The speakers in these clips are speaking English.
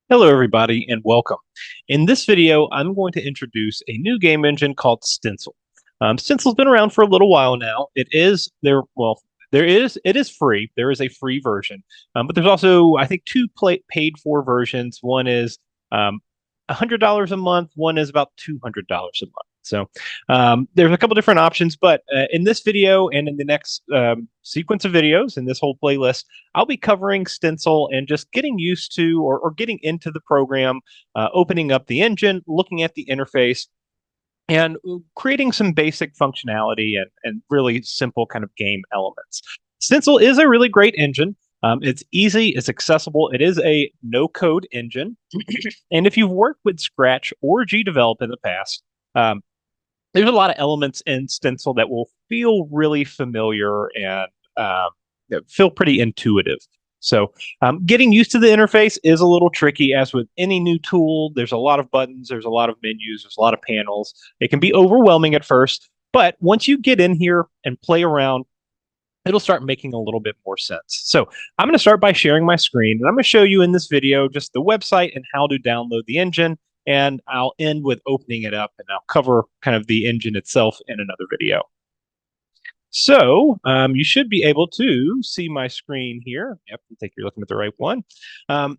Hello, everybody, and welcome. In this video, I'm going to introduce a new game engine called Stencyl. Stencyl's been around for a little while now. It is free. There is a free version, but there's also, I think, two paid for versions. One is $100 a month. One is about $200 a month. So there's a couple different options, but in this video and in the next sequence of videos in this whole playlist, I'll be covering Stencyl and just getting used to or getting into the program, opening up the engine, looking at the interface, and creating some basic functionality and really simple kind of game elements. Stencyl is a really great engine. It's easy, it's accessible, it is a no code engine. And if you've worked with Scratch or GDevelop in the past, um, there's a lot of elements in Stencyl that will feel really familiar and feel pretty intuitive. So, getting used to the interface is a little tricky, as with any new tool. There's a lot of buttons, there's a lot of menus, there's a lot of panels. It can be overwhelming at first, but once you get in here and play around, it'll start making a little bit more sense. So, I'm going to start by sharing my screen, and I'm going to show you in this video just the website and how to download the engine. And I'll end with opening it up, and I'll cover kind of the engine itself in another video. So you should be able to see my screen here. Yep, I think you're looking at the right one. Um,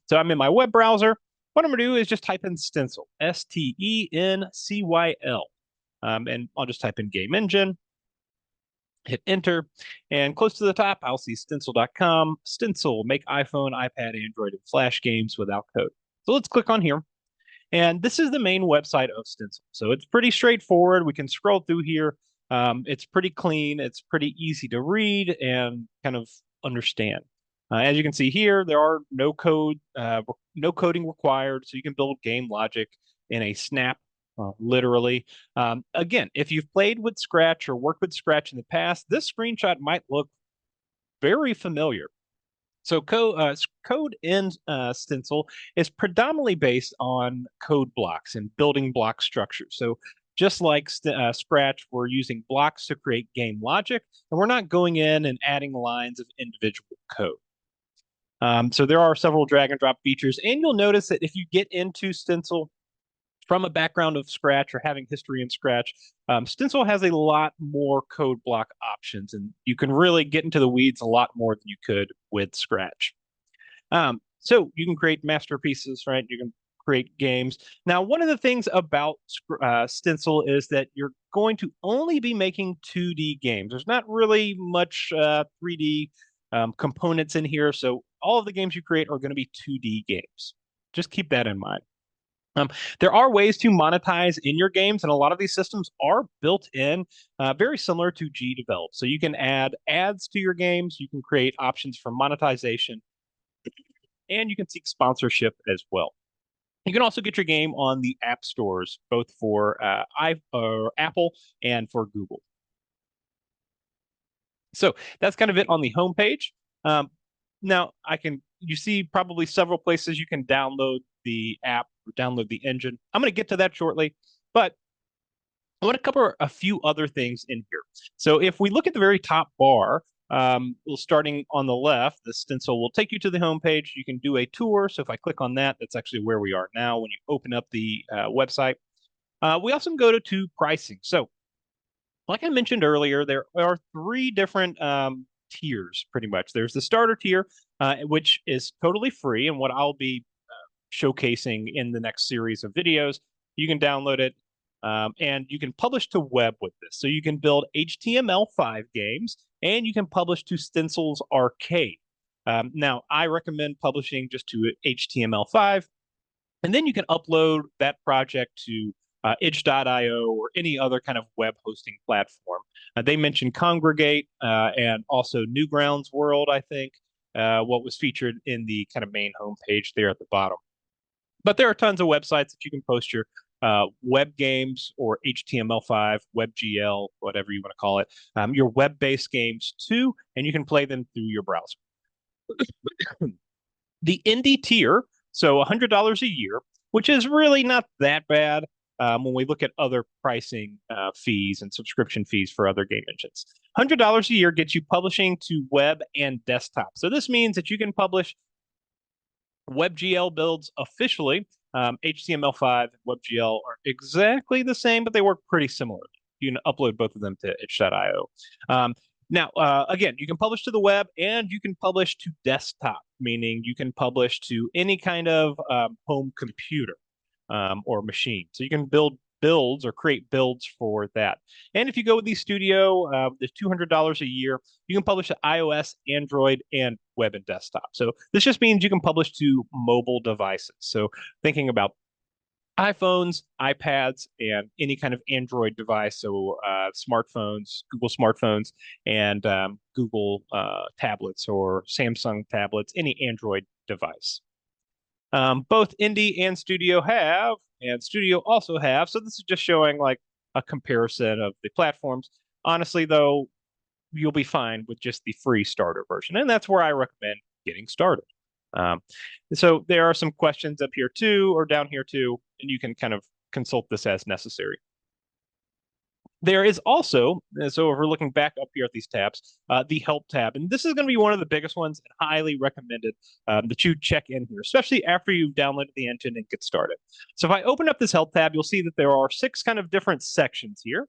so I'm in my web browser. What I'm going to do is just type in Stencyl, Stencyle. And I'll just type in game engine, hit enter, and close to the top, I'll see Stencyl.com. Stencyl, make iPhone, iPad, Android, and Flash games without code. So let's click on here. And this is the main website of Stencyl. So it's pretty straightforward. We can scroll through here. It's pretty clean. It's pretty easy to read and kind of understand. As you can see here, there are no coding required. So you can build game logic in a snap, literally. Again, if you've played with Scratch or worked with Scratch in the past, this screenshot might look very familiar. So code in Stencyl is predominantly based on code blocks and building block structures. So just like Scratch, we're using blocks to create game logic, and we're not going in and adding lines of individual code. So there are several drag and drop features, and you'll notice that if you get into Stencyl from a background of Scratch or having history in Scratch, Stencyl has a lot more code block options, and you can really get into the weeds a lot more than you could with Scratch. So you can create masterpieces, right? You can create games. Now, one of the things about Stencyl is that you're going to only be making 2D games. There's not really much 3D components in here, so all of the games you create are going to be 2D games. Just keep that in mind. There are ways to monetize in your games, and a lot of these systems are built in, very similar to GDevelop. So you can add ads to your games, you can create options for monetization, and you can seek sponsorship as well. You can also get your game on the app stores, both for Apple and for Google. So that's kind of it on the homepage. Um, Now you see probably several places you can download the app or download the engine. I'm going to get to that shortly, but I want to cover a few other things in here. So if we look at the very top bar, starting on the left, the Stencyl will take you to the home page. You can do a tour. So if I click on that, that's actually where we are now when you open up the website. We also can go to pricing. So like I mentioned earlier, there are three different tiers pretty much. There's the starter tier, which is totally free, and what I'll be showcasing in the next series of videos. You can download it, and you can publish to web with this. So you can build HTML5 games, and you can publish to Stencyl's Arcade. Now, I recommend publishing just to HTML5, and then you can upload that project to itch.io or any other kind of web hosting platform. They mentioned Congregate and also Newgrounds World, I think, what was featured in the kind of main homepage there at the bottom. But there are tons of websites that you can post your web games or HTML5, WebGL, whatever you want to call it, your web-based games too, and you can play them through your browser. The indie tier, so $100 a year, which is really not that bad when we look at other pricing fees and subscription fees for other game engines. $100 a year gets you publishing to web and desktop. So this means that you can publish WebGL builds officially. HTML5 and WebGL are exactly the same, but they work pretty similarly. You can upload both of them to itch.io. Now, again, you can publish to the web and you can publish to desktop, meaning you can publish to any kind of home computer or machine. So you can build builds or create builds for that. And if you go with the Studio, the $200 a year, you can publish to iOS, Android, and web and desktop. So this just means you can publish to mobile devices. So thinking about iPhones, iPads, and any kind of Android device. So smartphones, Google smartphones, and Google tablets or Samsung tablets, any Android device. Both Indie and Studio have, and Studio also have. So this is just showing like a comparison of the platforms. Honestly, though, you'll be fine with just the free starter version, and that's where I recommend getting started. Um, so there are some questions up here too, or down here too, and you can kind of consult this as necessary. There is also, so if we're looking back up here at these tabs, the help tab. And this is going to be one of the biggest ones and highly recommended that you check in here, especially after you've downloaded the engine and get started. So if I open up this help tab, you'll see that there are 6 kind of different sections here,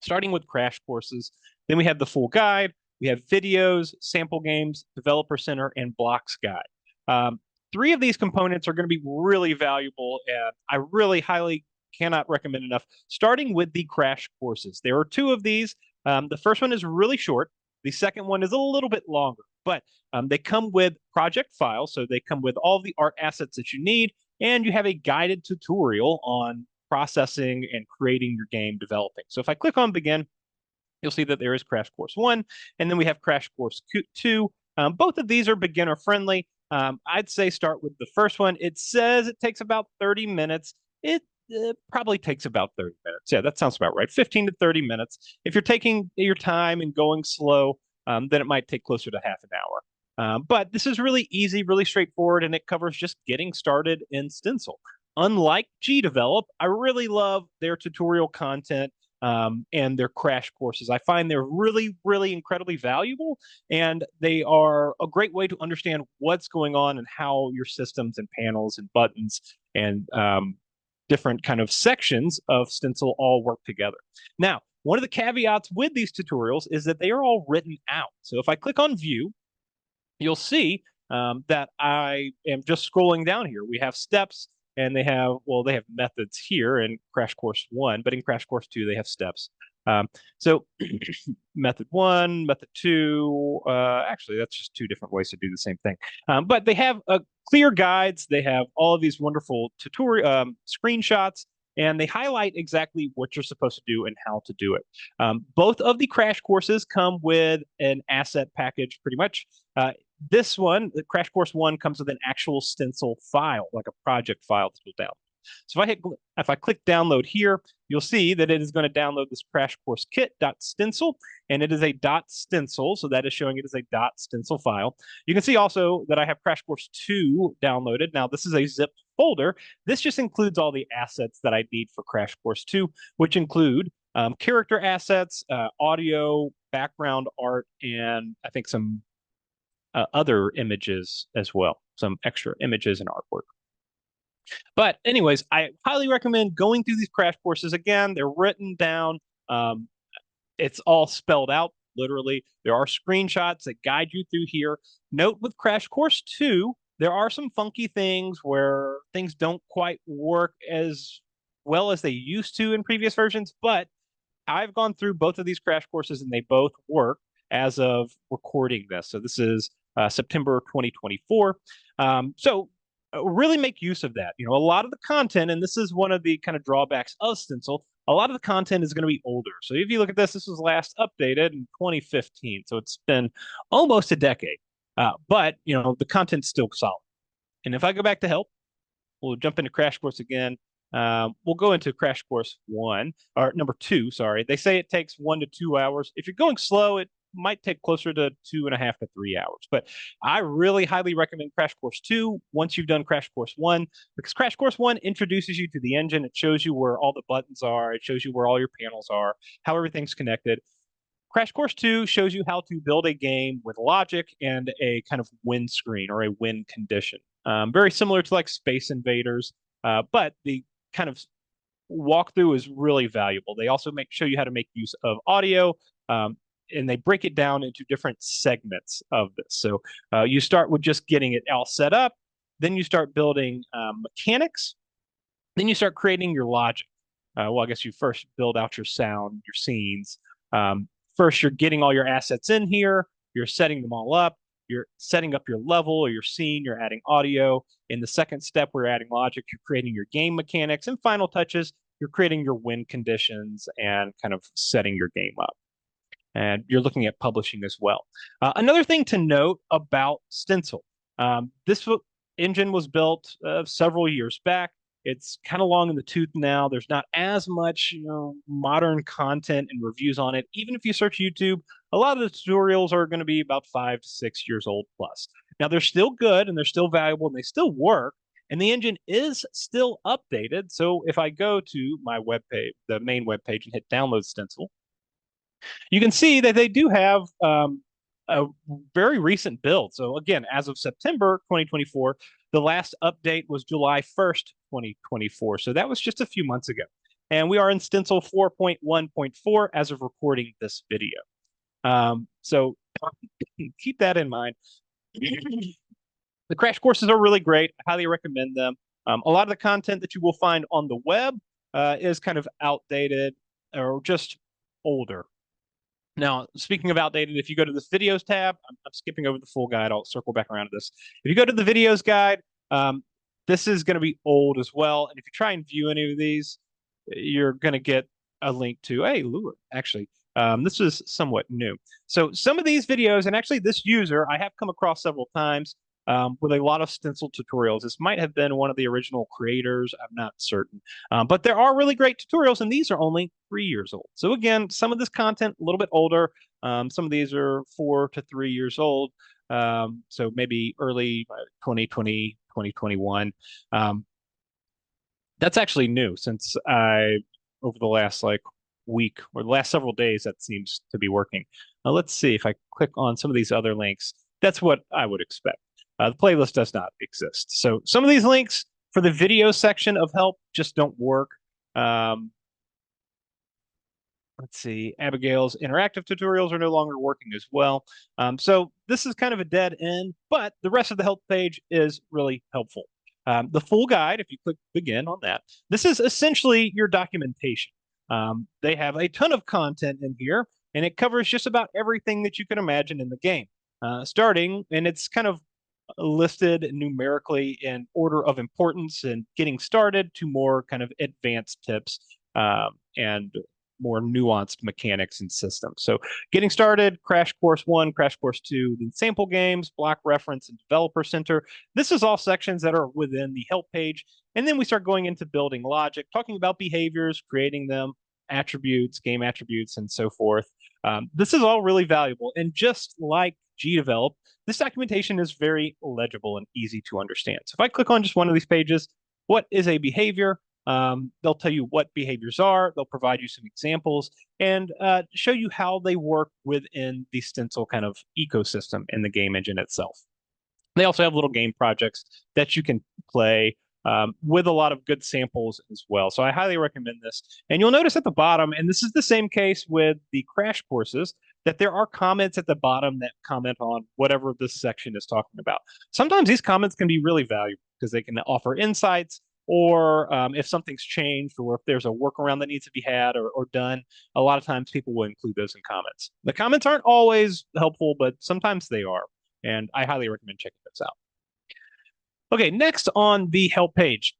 starting with crash courses. Then we have the full guide, we have videos, sample games, developer center, and blocks guide. 3 of these components are going to be really valuable, and I really highly cannot recommend enough. Starting with the crash courses, there are 2 of these. The first one is really short. The second one is a little bit longer, but they come with project files, so they come with all the art assets that you need, and you have a guided tutorial on processing and creating your game, developing. So if I click on begin, you'll see that there is Crash Course 1, and then we have Crash Course 2. Both of these are beginner friendly. I'd say start with the first one. It says it takes about 30 minutes. It probably takes about 30 minutes. Yeah, that sounds about right. 15 to 30 minutes. If you're taking your time and going slow, then it might take closer to half an hour. But this is really easy, really straightforward, and it covers just getting started in Stencyl. Unlike GDevelop, I really love their tutorial content and their crash courses. I find they're really, really incredibly valuable, and they are a great way to understand what's going on and how your systems and panels and buttons and different kind of sections of Stencyl all work together. Now, one of the caveats with these tutorials is that they are all written out. So if I click on view, you'll see that I am just scrolling down here. We have steps, and they have, well, they have methods here in Crash Course 1, but in Crash Course 2, they have steps. So method 1, method 2, actually, that's just 2 different ways to do the same thing. But they have clear guides. They have all of these wonderful tutorial screenshots, and they highlight exactly what you're supposed to do and how to do it. Both of the crash courses come with an asset package, pretty much. This one, the Crash Course 1, comes with an actual Stencyl file, like a project file that you'll download. So if I click download here, you'll see that it is going to download this Crash Course kit.stencil, and it is a .stencil, so that is showing it is a .stencil file. You can see also that I have Crash Course 2 downloaded. Now, this is a zipped folder. This just includes all the assets that I need for Crash Course 2, which include character assets, audio, background art, and I think some other images as well, some extra images and artwork. But anyways, I highly recommend going through these crash courses. Again, they're written down. It's all spelled out, literally. There are screenshots that guide you through here. Note with Crash Course 2, there are some funky things where things don't quite work as well as they used to in previous versions, but I've gone through both of these crash courses and they both work as of recording this. So this is September 2024. So really make use of that. You know, a lot of the content, and this is one of the kind of drawbacks of Stencyl, a lot of the content is going to be older. So if you look at this, this was last updated in 2015. So it's been almost a decade. But, you know, the content's still solid. And if I go back to help, we'll jump into Crash Course again. We'll go into Crash Course 1, or number 2, sorry. They say it takes 1 to 2 hours. If you're going slow, it might take closer to 2.5 to 3 hours. But I really highly recommend Crash Course 2 once you've done Crash Course 1, because Crash Course 1 introduces you to the engine. It shows you where all the buttons are. It shows you where all your panels are, how everything's connected. Crash Course 2 shows you how to build a game with logic and a kind of win screen or a win condition. very similar to like Space Invaders, but the kind of walkthrough is really valuable. They also show you how to make use of audio, um, and they break it down into different segments of this. So you start with just getting it all set up, then you start building mechanics, then you start creating your logic. Well, I guess you first build out your sound, your scenes. First, you're getting all your assets in here, you're setting them all up, you're setting up your level or your scene, you're adding audio. In the second step, we're adding logic, you're creating your game mechanics, and final touches, you're creating your win conditions and kind of setting your game up. And you're looking at publishing as well. Another thing to note about Stencyl, this engine was built several years back. It's kind of long in the tooth now. There's not as much, modern content and reviews on it. Even if you search YouTube, a lot of the tutorials are going to be about 5 to 6 years old plus. Now they're still good and they're still valuable and they still work. And the engine is still updated. So if I go to my web page, the main web page, and hit download Stencyl, you can see that they do have a very recent build. So again, as of September 2024, the last update was July 1st, 2024. So that was just a few months ago. And we are in Stencyl 4.1.4 as of recording this video. So keep that in mind. The crash courses are really great. I highly recommend them. A lot of the content that you will find on the web is kind of outdated or just older. Now, speaking of outdated, if you go to this videos tab, I'm skipping over the full guide. I'll circle back around to this. If you go to the videos guide, this is going to be old as well. And if you try and view any of these, you're going to get a link to a lure. Actually, this is somewhat new. So some of these videos, and actually this user, I have come across several times with a lot of Stencyl tutorials. This might have been one of the original creators. I'm not certain. But there are really great tutorials, and these are only 3 years old. So again, some of this content a little bit older. Some of these are 4 to 3 years old. So maybe early 2020, 2021. That's actually new since over the last like week or the last several days, that seems to be working. Now let's see if I click on some of these other links. That's what I would expect. The playlist does not exist. So some of these links for the video section of help just don't work. Let's see, Abigail's interactive tutorials are no longer working as well. So this is kind of a dead end, but the rest of the help page is really helpful. The full guide, if you click begin on that, this is essentially your documentation. They have a ton of content in here, and it covers just about everything that you can imagine in the game. Starting, and it's kind of listed numerically in order of importance and getting started to more kind of advanced tips and more nuanced mechanics and systems. So getting started, Crash Course 1, Crash Course 2, then sample games, block reference, and developer center. This is all sections that are within the help page. And then we start going into building logic, talking about behaviors, creating them, attributes, game attributes, and so forth. This is all really valuable. And just like GDevelop, this documentation is very legible and easy to understand. So if I click on just one of these pages, what is a behavior? They'll tell you what behaviors are. They'll provide you some examples and show you how they work within the Stencyl kind of ecosystem in the game engine itself. They also have little game projects that you can play with a lot of good samples as well. So I highly recommend this. And you'll notice at the bottom, and this is the same case with the crash courses, that there are comments at the bottom that comment on whatever this section is talking about. Sometimes these comments can be really valuable because they can offer insights, or if something's changed, or if there's a workaround that needs to be had or done. A lot of times people will include those in comments. The comments aren't always helpful, but sometimes they are. And I highly recommend checking those out. Okay, next on the help page.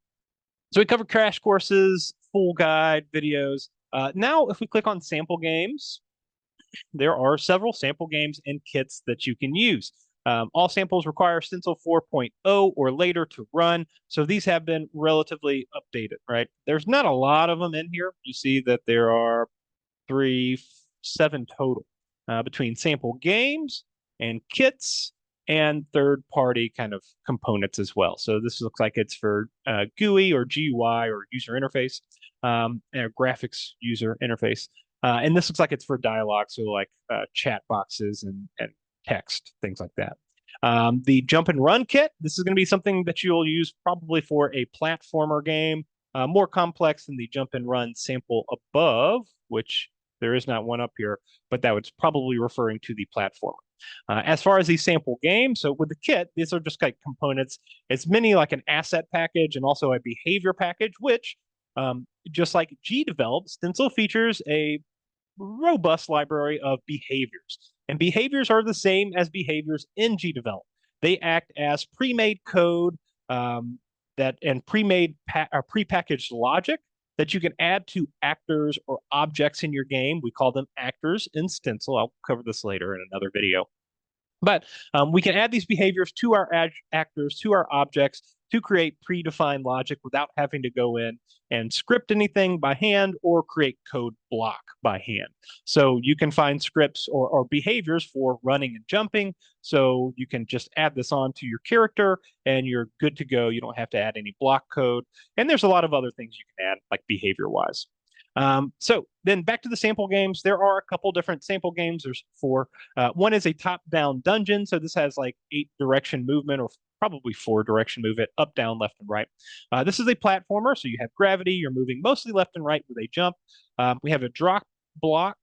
So we covered crash courses, full guide, videos. Now, if we click on sample games, there are several sample games and kits that you can use. All samples require Stencyl 4.0 or later to run, so these have been relatively updated, right? There's not a lot of them in here. You see that there are 7 total between sample games and kits and third-party kind of components as well. So this looks like it's for GUI or GUI or user interface, graphics user interface. And this looks like it's for dialogue, so like chat boxes and text, things like that. The jump and run kit, this is going to be something that you'll use probably for a platformer game, more complex than the jump and run sample above, which there is not one up here, but that was probably referring to the platformer. As far as the sample game, so with the kit, these are just like components. It's many like an asset package and also a behavior package, which just like GDevelop, Stencyl features a robust library of behaviors. And behaviors are the same as behaviors in GDevelop. They act as pre-made code that and pre-packaged logic that you can add to actors or objects in your game. We call them actors in Stencyl. I'll cover this later in another video. But we can add these behaviors to our actors, to our objects, to create predefined logic without having to go in and script anything by hand or create code block by hand. So you can find scripts or behaviors for running and jumping. So you can just add this on to your character and you're good to go. You don't have to add any block code. And there's a lot of other things you can add, like behavior wise. So then back to the sample games. There are a couple different sample games. There's four. One is a top-down dungeon. So this has like 8 direction movement or probably 4 direction movement, up, down, left, and right. This is a platformer. So you have gravity. You're moving mostly left and right with a jump. We have a drop block.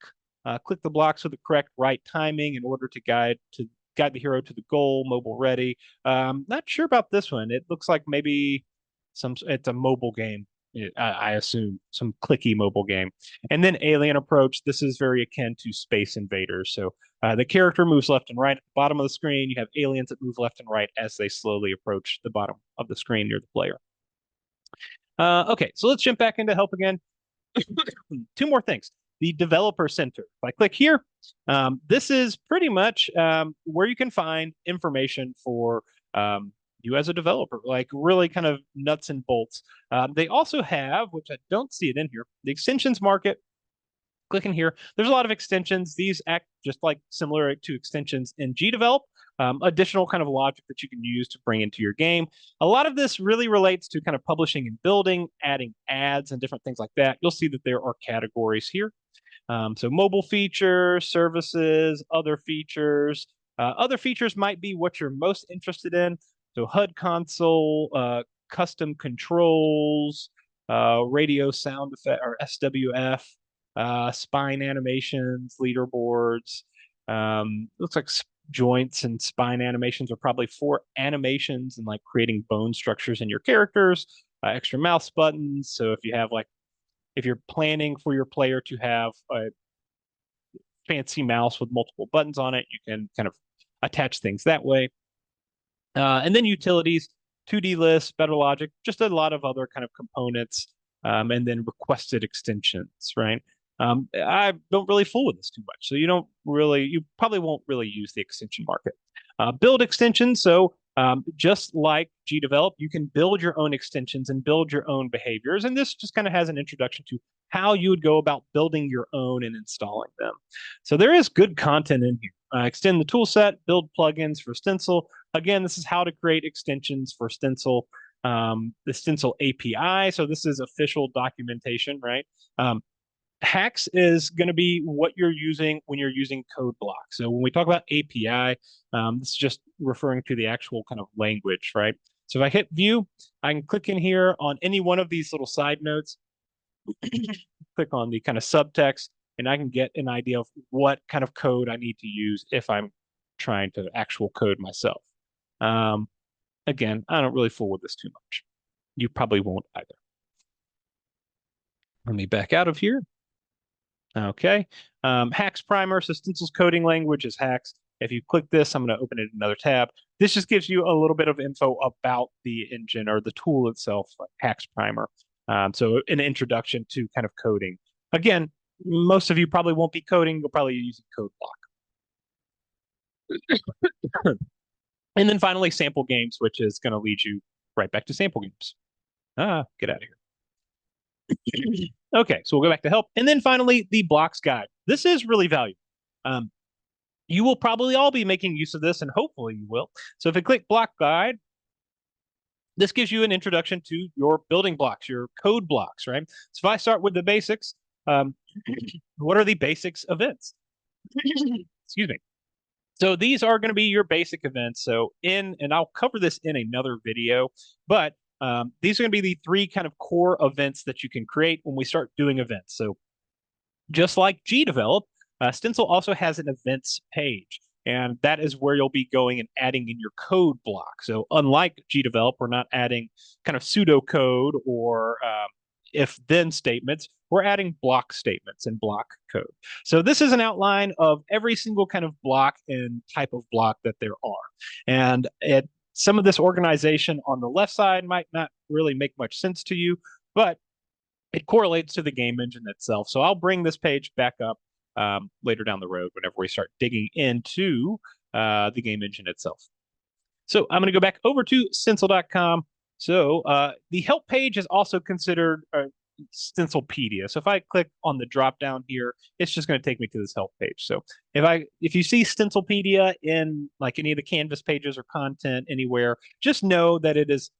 Click the blocks with the correct right timing in order to guide the hero to the goal, mobile ready. Not sure about this one. It looks like maybe it's a mobile game. I assume some clicky mobile game. And then alien approach. This is very akin to Space Invaders. So the character moves left and right at the bottom of the screen. You have aliens that move left and right as they slowly approach the bottom of the screen near the player. Okay, so let's jump back into help again. Two more things. The Developer Center. If I click here, this is pretty much where you can find information for you as a developer, like really kind of nuts and bolts. They also have, which I don't see it in here, the extensions market. Click in here. There's a lot of extensions. These act just like similar to extensions in GDevelop. Additional kind of logic that you can use to bring into your game. A lot of this really relates to kind of publishing and building, adding ads and different things like that. You'll see that there are categories here. So mobile features, services, other features. Other features might be what you're most interested in. So HUD console, custom controls, radio sound effect or SWF, spine animations, leaderboards. Looks like joints and spine animations are probably for animations and like creating bone structures in your characters. Extra mouse buttons. So if you're planning for your player to have a fancy mouse with multiple buttons on it, you can kind of attach things that way. And then utilities, 2D lists, better logic, just a lot of other kind of components, and then requested extensions, right? I don't really fool with this too much. So you probably won't really use the extension market. Build extensions. So just like GDevelop, you can build your own extensions and build your own behaviors. And this just kind of has an introduction to how you would go about building your own and installing them. So there is good content in here. Extend the tool set, build plugins for Stencyl. Again, this is how to create extensions for Stencyl, the Stencyl API. So this is official documentation, right? Hacks is going to be what you're using when you're using code blocks. So when we talk about API, this is just referring to the actual kind of language, right? So if I hit view, I can click in here on any one of these little side notes, click on the kind of subtext, and I can get an idea of what kind of code I need to use if I'm trying to actual code myself. Again, I don't really fool with this too much. You probably won't either. Let me back out of here. Okay. Hacks primer. So Stencyl's coding language is Hacks. If you click this, I'm going to open it in another tab. This just gives you a little bit of info about the engine or the tool itself, like Hacks primer. So an introduction to kind of coding. Again, most of you probably won't be coding. You'll probably use a code block. And then finally, sample games, which is going to lead you right back to sample games. Get out of here. Okay, so we'll go back to help. And then finally, the blocks guide. This is really valuable. You will probably all be making use of this, and hopefully you will. So if I click block guide, this gives you an introduction to your building blocks, your code blocks, right? So if I start with the basics, what are the basics events? Excuse me. So these are going to be your basic events. So and I'll cover this in another video, but these are going to be the three kind of core events that you can create when we start doing events. So just like gdevelop, Stencyl also has an events page, and that is where you'll be going and adding in your code block. So unlike gdevelop, we're not adding kind of pseudocode or if-then statements. We're adding block statements and block code. So this is an outline of every single kind of block and type of block that there are. And some of this organization on the left side might not really make much sense to you, but it correlates to the game engine itself. So I'll bring this page back up later down the road whenever we start digging into the game engine itself. So I'm going to go back over to Stencyl.com. So the help page is also considered Stencylpedia. So if I click on the drop down here, it's just going to take me to this help page. So if you see Stencylpedia in like any of the Canvas pages or content anywhere, just know that it is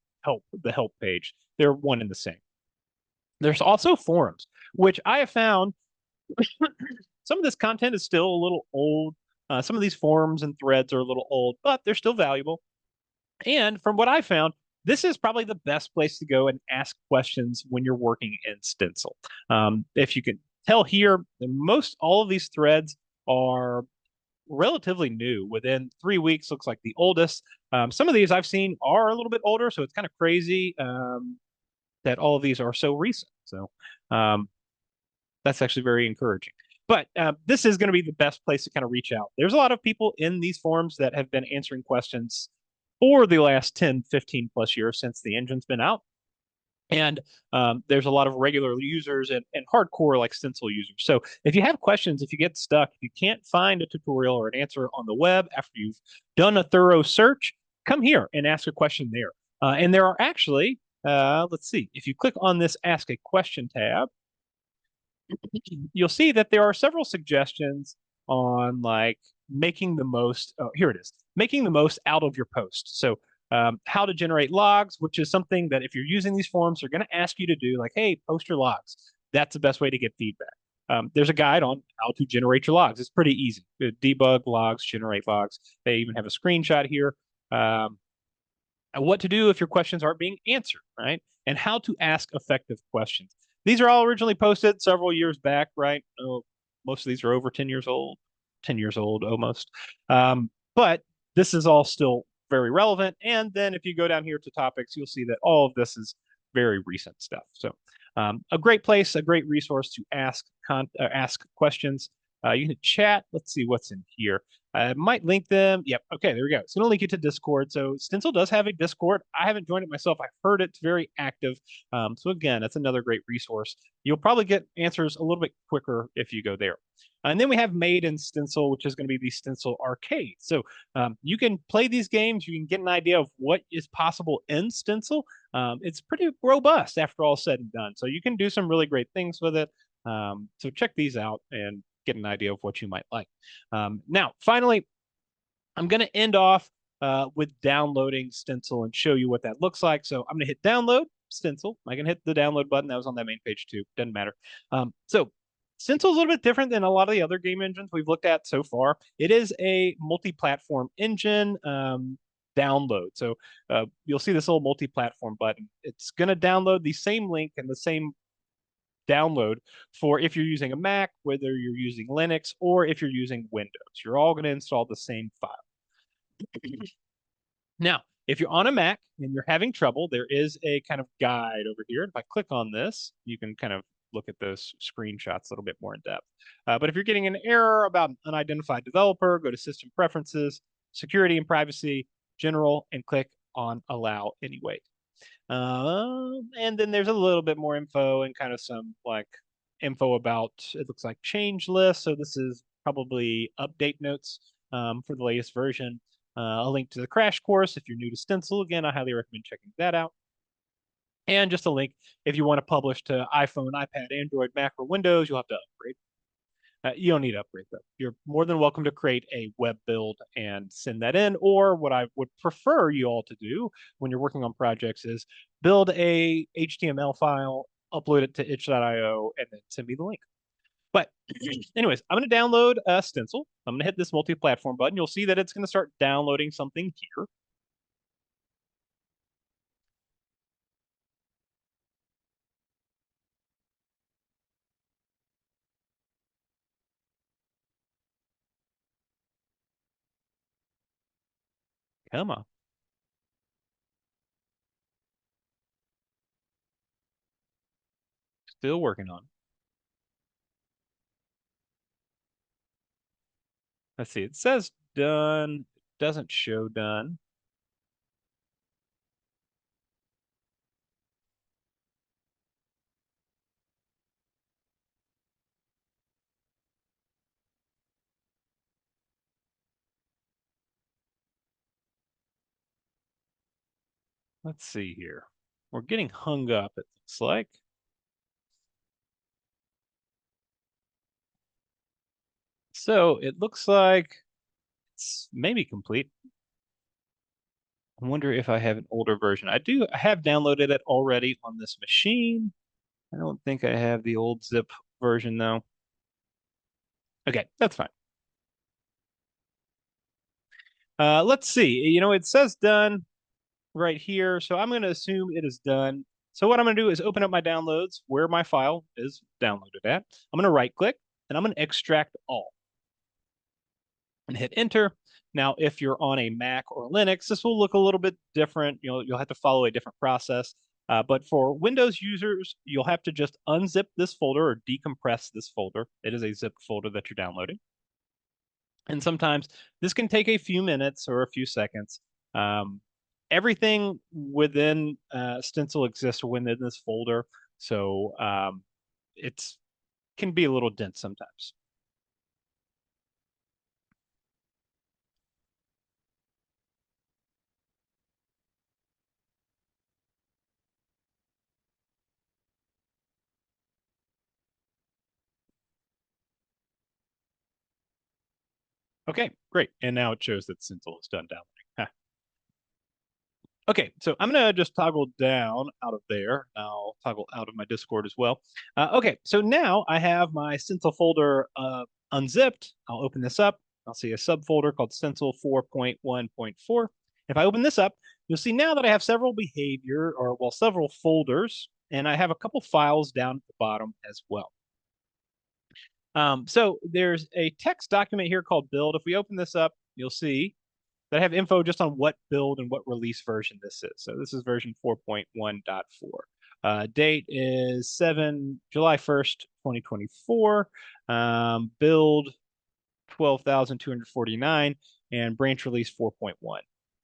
the help page. They're one and the same. There's also forums, which I have found some of this content is still a little old. Some of these forums and threads are a little old, but they're still valuable. And from what I found, this is probably the best place to go and ask questions when you're working in Stencyl. If you can tell here, most all of these threads are relatively new. Within 3 weeks, looks like the oldest. Some of these I've seen are a little bit older, so it's kind of crazy that all of these are so recent. So um, that's actually very encouraging. But this is going to be the best place to kind of reach out. There's a lot of people in these forums that have been answering questions for the last 10, 15 plus years since the engine's been out. And there's a lot of regular users and hardcore like Stencyl users. So if you have questions, if you get stuck, if you can't find a tutorial or an answer on the web after you've done a thorough search, come here and ask a question there. And there are actually, let's see, if you click on this Ask a Question tab, you'll see that there are several suggestions on like making the most. Oh, here it is, making the most out of your post. So how to generate logs, which is something that if you're using these forums, they're going to ask you to do, like, hey, post your logs. That's the best way to get feedback. There's a guide on how to generate your logs. It's pretty easy. Debug logs, generate logs. They even have a screenshot here. What to do if your questions aren't being answered, right? And how to ask effective questions. These are all originally posted several years back, right? Oh, most of these are over 10 years old, 10 years old almost. But this is all still very relevant. And then if you go down here to topics, you'll see that all of this is very recent stuff. So a great place, a great resource to ask questions. You can chat. Let's see what's in here. I might link them. Yep. Okay, there we go. It's going to link you to Discord. So Stencyl does have a Discord. I haven't joined it myself. I've heard it's very active. So again, that's another great resource. You'll probably get answers a little bit quicker if you go there. And then we have Made in Stencyl, which is going to be the Stencyl Arcade. So you can play these games. You can get an idea of what is possible in Stencyl. It's pretty robust after all said and done. So you can do some really great things with it. So check these out and get an idea of what you might like. Now, finally, I'm going to end off with downloading Stencyl and show you what that looks like. So I'm going to hit download Stencyl. I can hit the download button. That was on that main page too. Doesn't matter. So Stencyl is a little bit different than a lot of the other game engines we've looked at so far. It is a multi-platform engine download. So you'll see this little multi-platform button. It's going to download the same link and the same download for if you're using a Mac, whether you're using Linux, or if you're using Windows. You're all going to install the same file. Now, if you're on a Mac and you're having trouble, there is a kind of guide over here. If I click on this, you can kind of look at those screenshots a little bit more in depth. But if you're getting an error about an unidentified developer, go to System Preferences, Security and Privacy, General, and click on Allow Anyway. And then there's a little bit more info and kind of some like info about, it looks like change list. So this is probably update notes for the latest version. A link to the crash course if you're new to Stencyl. Again, I highly recommend checking that out. And just a link if you want to publish to iPhone, iPad, Android, Mac, or Windows, you'll have to upgrade. You don't need to upgrade though. You're more than welcome to create a web build and send that in. Or what I would prefer you all to do when you're working on projects is build a HTML file, upload it to itch.io, and then send me the link. But anyways, I'm going to download Stencyl. I'm going to hit this multi-platform button. You'll see that it's going to start downloading something here. Come on. Still working on. Let's see. It says done. It doesn't show done. Let's see here. We're getting hung up, it looks like. So it looks like it's maybe complete. I wonder if I have an older version. I have downloaded it already on this machine. I don't think I have the old zip version though. Okay, that's fine. Let's see. It says done right here, so I'm going to assume it is done. So what I'm going to do is open up my downloads where my file is downloaded at. I'm going to right click and I'm going to extract all and hit enter. Now, if you're on a Mac or Linux, this will look a little bit different. You'll have to follow a different process. But for Windows users, you'll have to just unzip this folder or decompress this folder. It is a zipped folder that you're downloading. And sometimes this can take a few minutes or a few seconds. Um, Everything within Stencyl exists within this folder, so it's can be a little dense sometimes. Okay, great. And now it shows that Stencyl is done downloading. Okay, so I'm gonna just toggle down out of there. I'll toggle out of my Discord as well. Okay, so now I have my Stencil folder unzipped. I'll open this up. I'll see a subfolder called Stencil 4.1.4. If I open this up, you'll see now that I have several behavior or well, several folders, and I have a couple files down at the bottom as well. So there's a text document here called build. If we open this up, you'll see that have info just on what build and what release version this is. So this is version 4.1.4. Date is July 1st, 2024. Build 12,249 and branch release 4.1.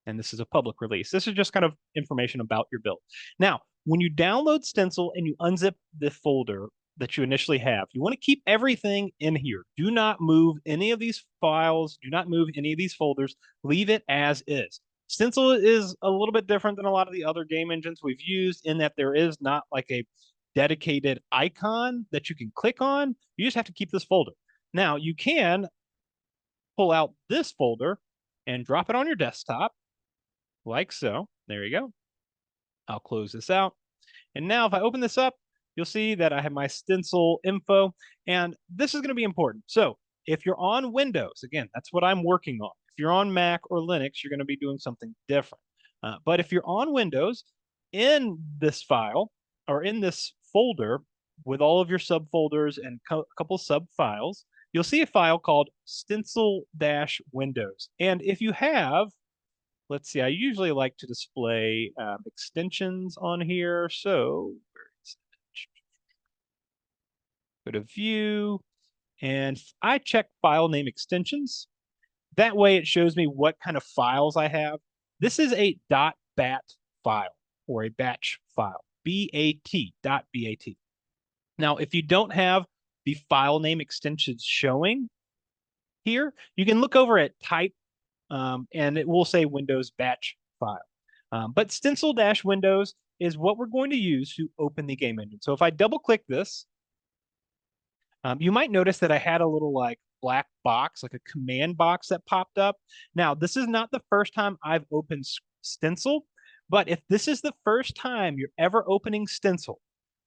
And this is a public release. This is just kind of information about your build. Now, when you download Stencyl and you unzip the folder that you initially have, you want to keep everything in here. Do not move any of these files. Do not move any of these folders. Leave it as is. Stencyl is a little bit different than a lot of the other game engines we've used in that there is not like a dedicated icon that you can click on. You just have to keep this folder. Now, you can pull out this folder and drop it on your desktop like so. There you go. I'll close this out. And now if I open this up, you'll see that I have my Stencyl info, and this is going to be important. So if you're on Windows, again, that's what I'm working on. If you're on Mac or Linux, you're going to be doing something different. But if you're on Windows, in this file or in this folder with all of your subfolders and a couple sub files, you'll see a file called Stencyl-Windows. And if you have, let's see, I usually like to display extensions on here. So go to view and I check file name extensions. That way it shows me what kind of files I have. This is a .bat file or a batch file, .bat. Now, if you don't have the file name extensions showing here, you can look over at type and it will say Windows batch file. But Stencyl-Windows is what we're going to use to open the game engine. So if I double click this, you might notice that I had a little like black box, like a command box that popped up. Now, this is not the first time I've opened Stencyl, but if this is the first time you're ever opening Stencyl,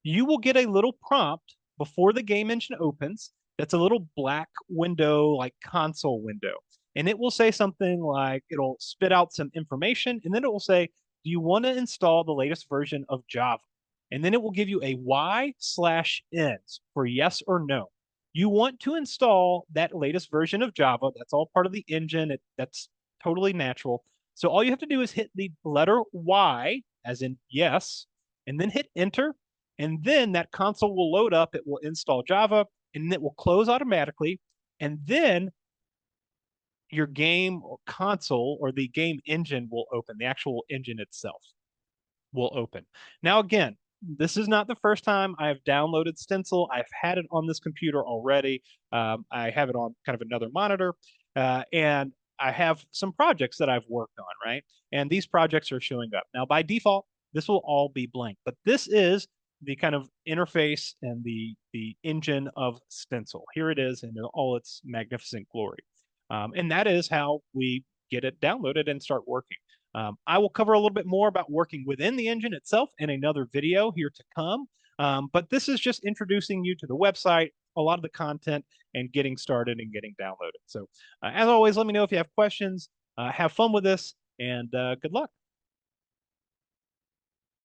you will get a little prompt before the game engine opens That's a little black window, like console window. And it will say something like it'll spit out some information, and then it will say, do you want to install the latest version of Java? And then it will give you a Y/ins for yes or no. You want to install that latest version of Java. That's all part of the engine. That's totally natural. So all you have to do is hit the letter Y, as in yes, and then hit enter. And then that console will load up. It will install Java, and it will close automatically. And then your game or console or the game engine will open, the actual engine itself will open. Now, again, this is not the first time I've downloaded Stencyl. I've had it on this computer already. I have it on kind of another monitor, and I have some projects that I've worked on, right? And these projects are showing up. Now, by default, this will all be blank, but this is the kind of interface and the engine of Stencyl. Here it is in all its magnificent glory. And that is how we get it downloaded and start working. I will cover a little bit more about working within the engine itself in another video here to come. But this is just introducing you to the website, a lot of the content, and getting started and getting downloaded. So, as always, let me know if you have questions. Have fun with this, and good luck.